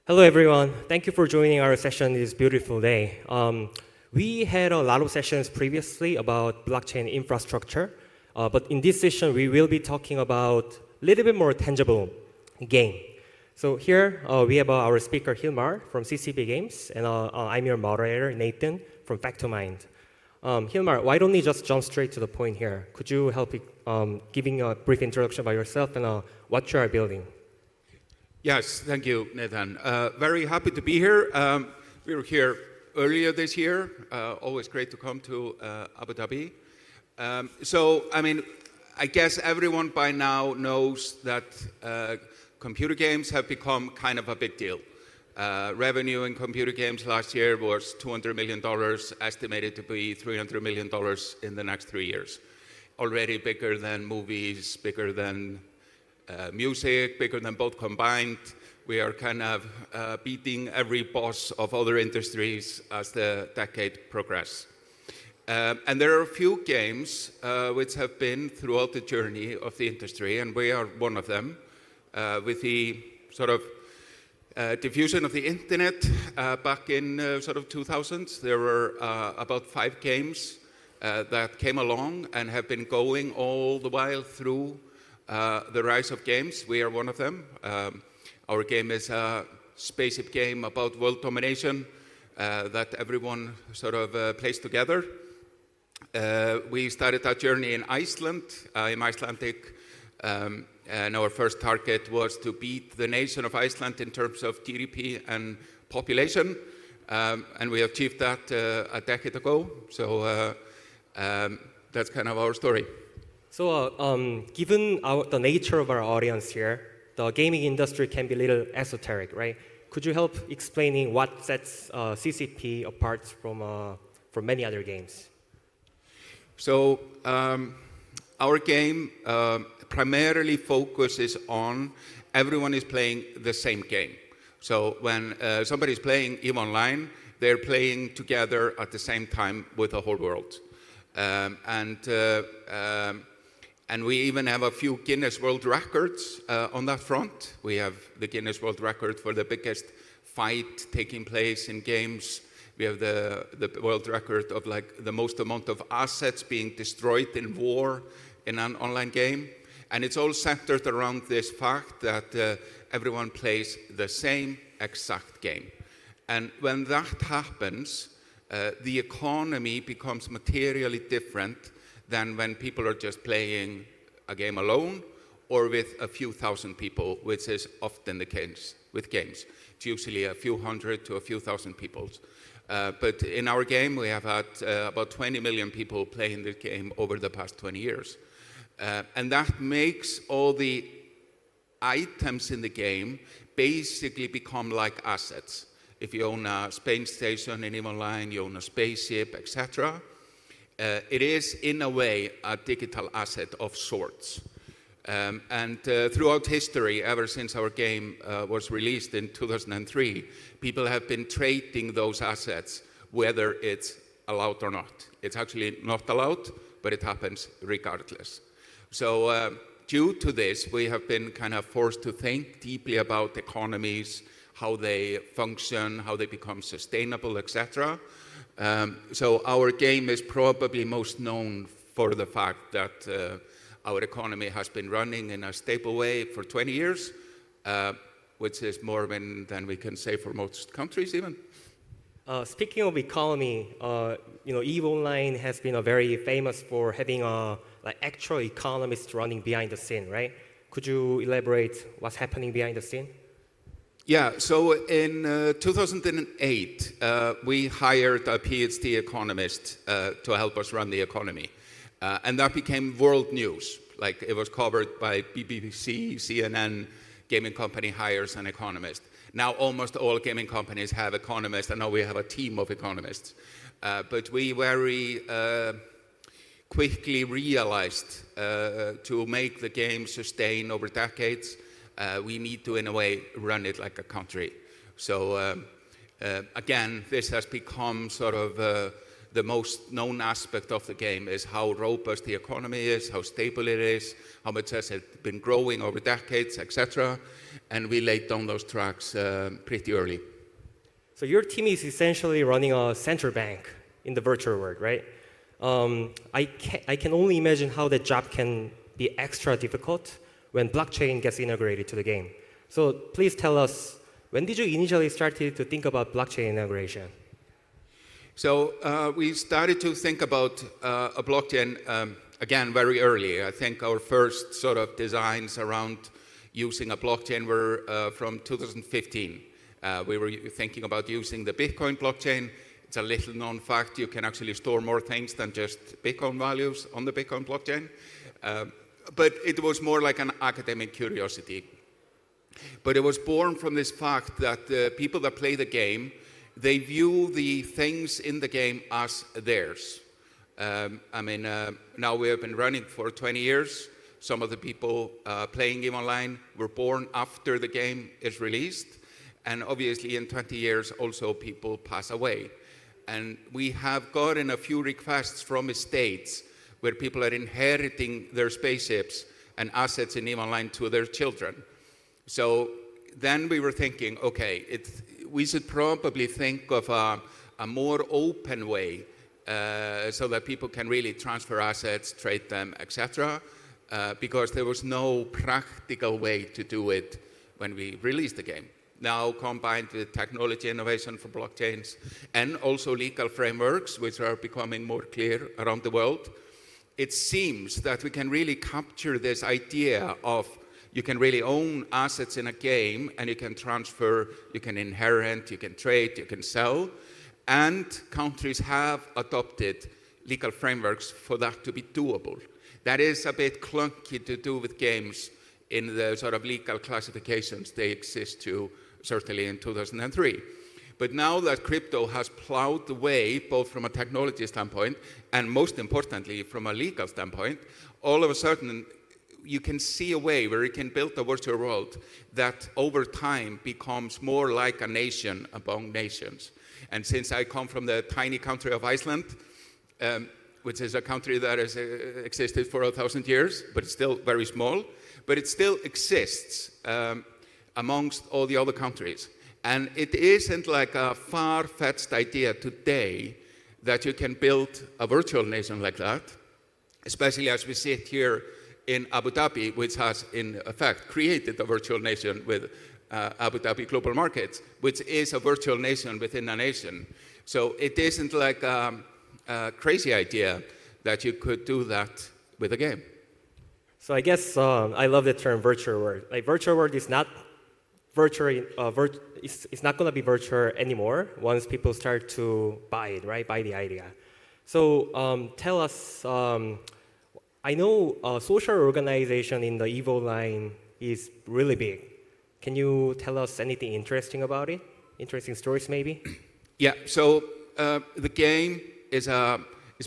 Hello, everyone. Thank you for joining our session this beautiful day. We had a lot of sessions previously about blockchain infrastructure, but in this session, we will be talking about a little bit more tangible game. So here we have our speaker Hilmar from CCP Games, and I'm your moderator Nathan from Factomind. Hilmar, why don't we just jump straight to the point here? Could you help giving a brief introduction about yourself and what you are building? Yes, thank you, Nathan. Very happy to be here. We were here earlier this year. Always great to come to Abu Dhabi. I guess everyone by now knows that computer games have become kind of a big deal. Revenue in computer games last year was $200 million, estimated to be $300 million in the next 3 years. Already bigger than movies, bigger than music, bigger than both combined. We are kind of beating every boss of other industries as the decade progresses. And there are a few games which have been throughout the journey of the industry, and we are one of them. With the sort of diffusion of the internet back in sort of 2000s, there were about 5 games that came along and have been going all the while through the rise of games. We are one of them. Our game is a spaceship game about world domination that everyone sort of plays together. We started that journey in Iceland. I'm Icelandic, and our first target was to beat the nation of Iceland in terms of GDP and population, and we achieved that a decade ago. So that's kind of our story. So, given the nature of our audience here, the gaming industry can be a little esoteric, right? Could you help explaining what sets CCP apart from many other games? So, our game primarily focuses on everyone is playing the same game. So, when somebody is playing EVE Online, they're playing together at the same time with the whole world. And we even have a few Guinness World Records on that front. We have the Guinness World Record for the biggest fight taking place in games. We have the world record of like the most amount of assets being destroyed in war in an online game. And it's all centered around this fact that everyone plays the same exact game. And when that happens, the economy becomes materially different than when people are just playing a game alone or with a few thousand people, which is often the case with games. It's usually a few hundred to a few thousand people. But in our game, we have had about 20 million people playing the game over the past 20 years. And that makes all the items in the game basically become like assets. If you own a space station in EVE Online, you own a spaceship, etc., it is, in a way, a digital asset of sorts. And throughout history, ever since our game was released in 2003, people have been trading those assets, whether it's allowed or not. It's actually not allowed, but it happens regardless. So due to this, we have been kind of forced to think deeply about economies, how they function, how they become sustainable, etc. So our game is probably most known for the fact that our economy has been running in a stable way for 20 years, which is more than we can say for most countries even. Speaking of economy, EVE Online has been very famous for having actual economists running behind the scene, right? Could you elaborate what's happening behind the scene? Yeah, so in 2008, we hired a PhD economist to help us run the economy. And that became world news. Like it was covered by BBC, CNN, gaming company hires an economist. Now almost all gaming companies have economists, and now we have a team of economists. But we very quickly realized to make the game sustain over decades, we need to, in a way, run it like a country. So again, this has become sort of the most known aspect of the game is how robust the economy is, how stable it is, how much has it been growing over decades, etc. And we laid down those tracks pretty early. So your team is essentially running a central bank in the virtual world, right? I can only imagine how that job can be extra difficult when blockchain gets integrated to the game. So please tell us, when did you initially start to think about blockchain integration? So we started to think about a blockchain, again, very early. I think our first sort of designs around using a blockchain were from 2015. We were thinking about using the Bitcoin blockchain. It's a little known fact, you can actually store more things than just Bitcoin values on the Bitcoin blockchain. But it was more like an academic curiosity. But it was born from this fact that the people that play the game, they view the things in the game as theirs. Now we have been running for 20 years. Some of the people playing EVE Online were born after the game is released. And obviously in 20 years also people pass away. And we have gotten a few requests from estates where people are inheriting their spaceships and assets in EVE Online to their children. So then we were thinking, okay, we should probably think of a more open way so that people can really transfer assets, trade them, etc. Because there was no practical way to do it when we released the game. Now combined with technology innovation for blockchains and also legal frameworks, which are becoming more clear around the world, it seems that we can really capture this idea of you can really own assets in a game and you can transfer, you can inherit, you can trade, you can sell. And countries have adopted legal frameworks for that to be doable. That is a bit clunky to do with games in the sort of legal classifications they exist to, certainly in 2003. But now that crypto has plowed the way, both from a technology standpoint and most importantly from a legal standpoint, all of a sudden you can see a way where you can build a virtual world that over time becomes more like a nation among nations. And since I come from the tiny country of Iceland, which is a country that has existed for 1,000 years, but it's still very small, but it still exists amongst all the other countries. And it isn't like a far-fetched idea today that you can build a virtual nation like that, especially as we sit here in Abu Dhabi, which has in effect created a virtual nation with Abu Dhabi Global Markets, which is a virtual nation within a nation. So it isn't like a crazy idea that you could do that with a game. So I guess I love the term virtual world. Like virtual world is not virtual. It's not going to be virtual anymore once people start to buy it, right? Buy the idea. So tell us. I know social organization in the EVE Online is really big. Can you tell us anything interesting about it? Interesting stories, maybe? Yeah. So the game is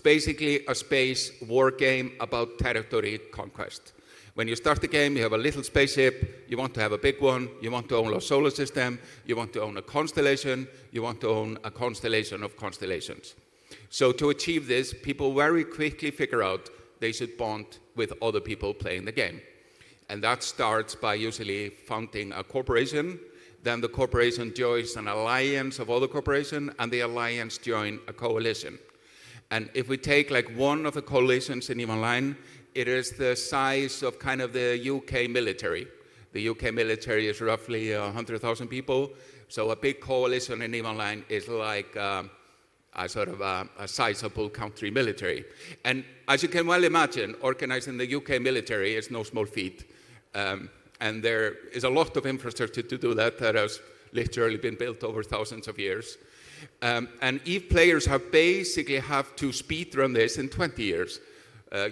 basically a space war game about territory conquest. When you start the game, you have a little spaceship, you want to have a big one, you want to own a solar system, you want to own a constellation, you want to own a constellation of constellations. So to achieve this, people very quickly figure out they should bond with other people playing the game. And that starts by usually founding a corporation, then the corporation joins an alliance of other corporations, and the alliance join a coalition. And if we take like one of the coalitions in EVE Online, it is the size of kind of the UK military. The UK military is roughly 100,000 people, so a big coalition in EVE Online is like a sizable country military. And as you can well imagine, organizing the UK military is no small feat. And there is a lot of infrastructure to do that has literally been built over thousands of years. And EVE players have basically have to speedrun this in 20 years.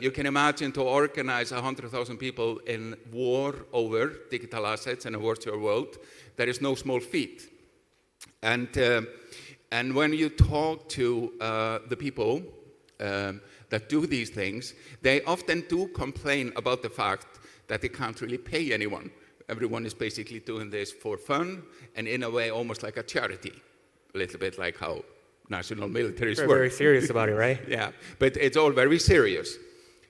You can imagine to organize 100,000 people in war over digital assets in a virtual world, that is no small feat. And when you talk to the people that do these things, they often do complain about the fact that they can't really pay anyone. Everyone is basically doing this for fun and in a way almost like a charity, a little bit like how national militaries You're work. very serious about it, right? Yeah, but it's all very serious.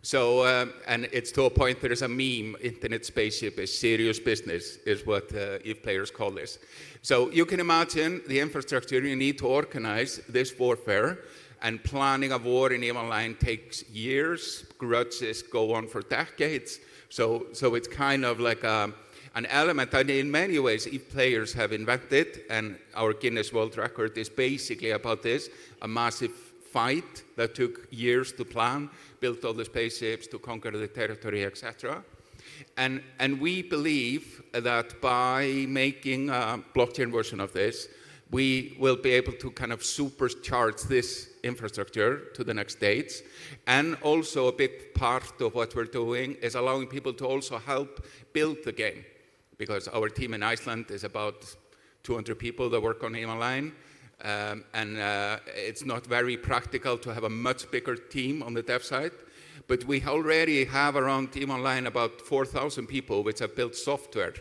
So, and it's to a point there is a meme, Internet Spaceship is serious business, is what EVE players call this. So you can imagine the infrastructure you need to organize this warfare, and planning a war in EVE Online takes years, grudges go on for decades. So it's kind of like an element that in many ways EVE players have invented, and our Guinness World Record is basically about this, a massive fight that took years to plan, built all the spaceships to conquer the territory, etc. And we believe that by making a blockchain version of this, we will be able to kind of supercharge this infrastructure to the next stage. And also a big part of what we're doing is allowing people to also help build the game. Because our team in Iceland is about 200 people that work on EVE Online. It's not very practical to have a much bigger team on the dev side. But we already have around EVE Online about 4,000 people which have built software.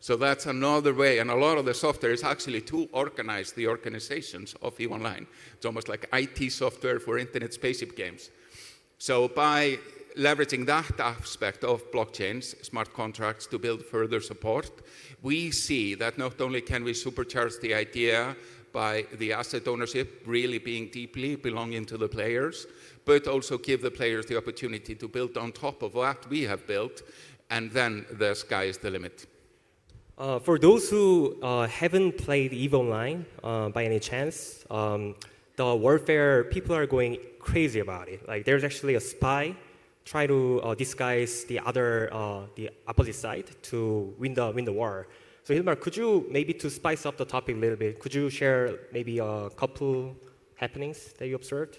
So that's another way, and a lot of the software is actually to organize the organizations of EVE Online. It's almost like IT software for Internet Spaceship games. So by leveraging that aspect of blockchains, smart contracts to build further support, we see that not only can we supercharge the idea by the asset ownership really being deeply belonging to the players, but also give the players the opportunity to build on top of what we have built, and then the sky is the limit. For those who haven't played EVE Online by any chance, the warfare, people are going crazy about it. Like there's actually a spy try to disguise the opposite side to win the war. So Hilmar, could you maybe to spice up the topic a little bit, could you share maybe a couple happenings that you observed?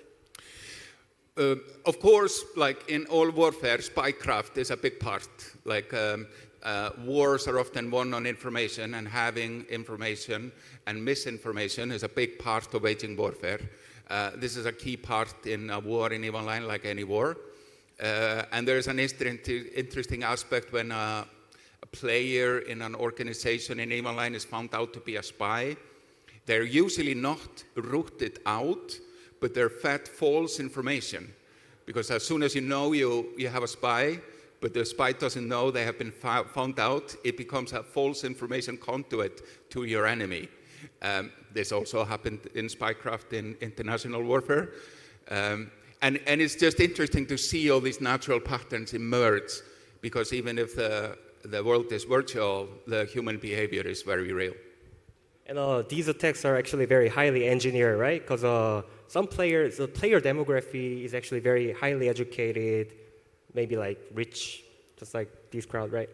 Of course, like in all warfare, spycraft is a big part. Like wars are often won on information, and having information and misinformation is a big part of waging warfare. This is a key part in a war in EVE Online, like any war. And there's an interesting aspect when a player in an organization in EVE Online is found out to be a spy. They're usually not rooted out, but they're fed false information. Because as soon as you know you have a spy, but the spy doesn't know they have been found out, it becomes a false information conduit to your enemy. This also happened in spycraft in international warfare. And it's just interesting to see all these natural patterns emerge, because even if the world is virtual, the human behavior is very real. And these attacks are actually very highly engineered, right? Because some players, the player demography is actually very highly educated, maybe like rich, just like this crowd, right?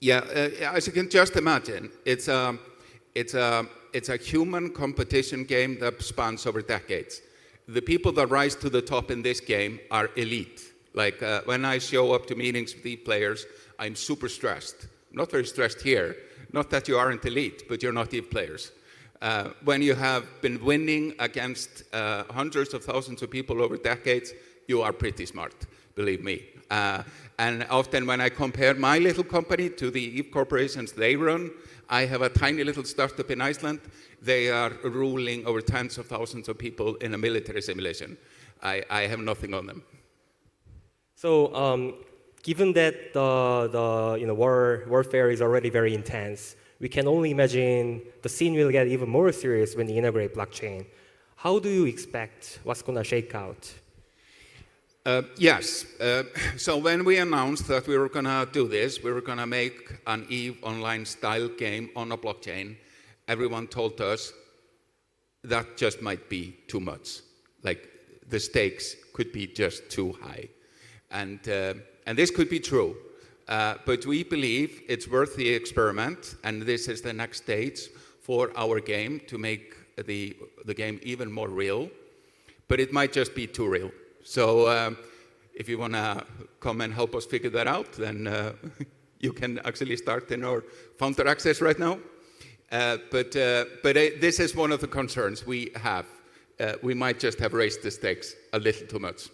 Yeah, as you can just imagine, it's a human competition game that spans over decades. The people that rise to the top in this game are elite. Like when I show up to meetings with the players, I'm super stressed. I'm not very stressed here. Not that you aren't elite, but you're not EVE players. When you have been winning against hundreds of thousands of people over decades, you are pretty smart, believe me. And often when I compare my little company to the EVE corporations they run, I have a tiny little startup in Iceland. They are ruling over tens of thousands of people in a military simulation. I have nothing on them. So given that the warfare is already very intense, we can only imagine the scene will get even more serious when you integrate blockchain. How do you expect what's going to shake out? Yes. So when we announced that we were going to do this, we were going to make an EVE Online style game on a blockchain, everyone told us that just might be too much. Like the stakes could be just too high. And this could be true. But we believe it's worth the experiment, and this is the next stage for our game to make the game even more real. But it might just be too real. So if you want to come and help us figure that out, then you can actually start in our founder access right now. But this is one of the concerns we have. We might just have raised the stakes a little too much.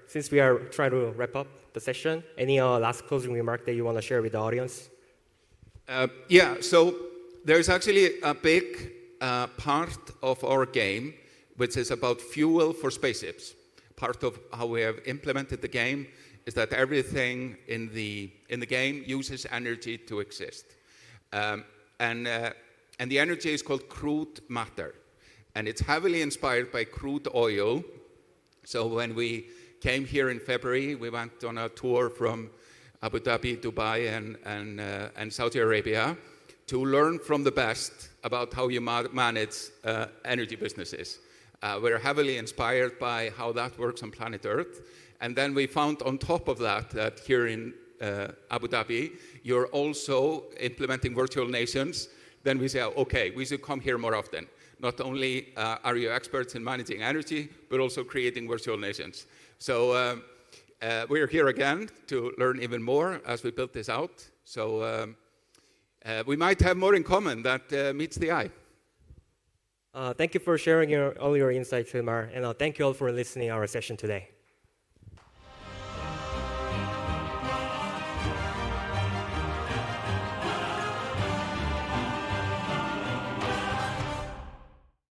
Since we are trying to wrap up the session, any last closing remark that you want to share with the audience? Yeah, so there's actually a big part of our game, which is about fuel for spaceships. Part of how we have implemented the game is that everything in the game uses energy to exist. And the energy is called crude matter. And it's heavily inspired by crude oil. So when we came here in February, we went on a tour from Abu Dhabi, Dubai, and Saudi Arabia to learn from the best about how you manage energy businesses. We're heavily inspired by how that works on planet Earth. And then we found on top of that here in Abu Dhabi, you're also implementing virtual nations. Then we say, okay, we should come here more often. Not only are you experts in managing energy, but also creating virtual nations. So we're here again to learn even more as we build this out. So we might have more in common that meets the eye. Thank you for sharing all your insights, Hilmar, and thank you all for listening to our session today.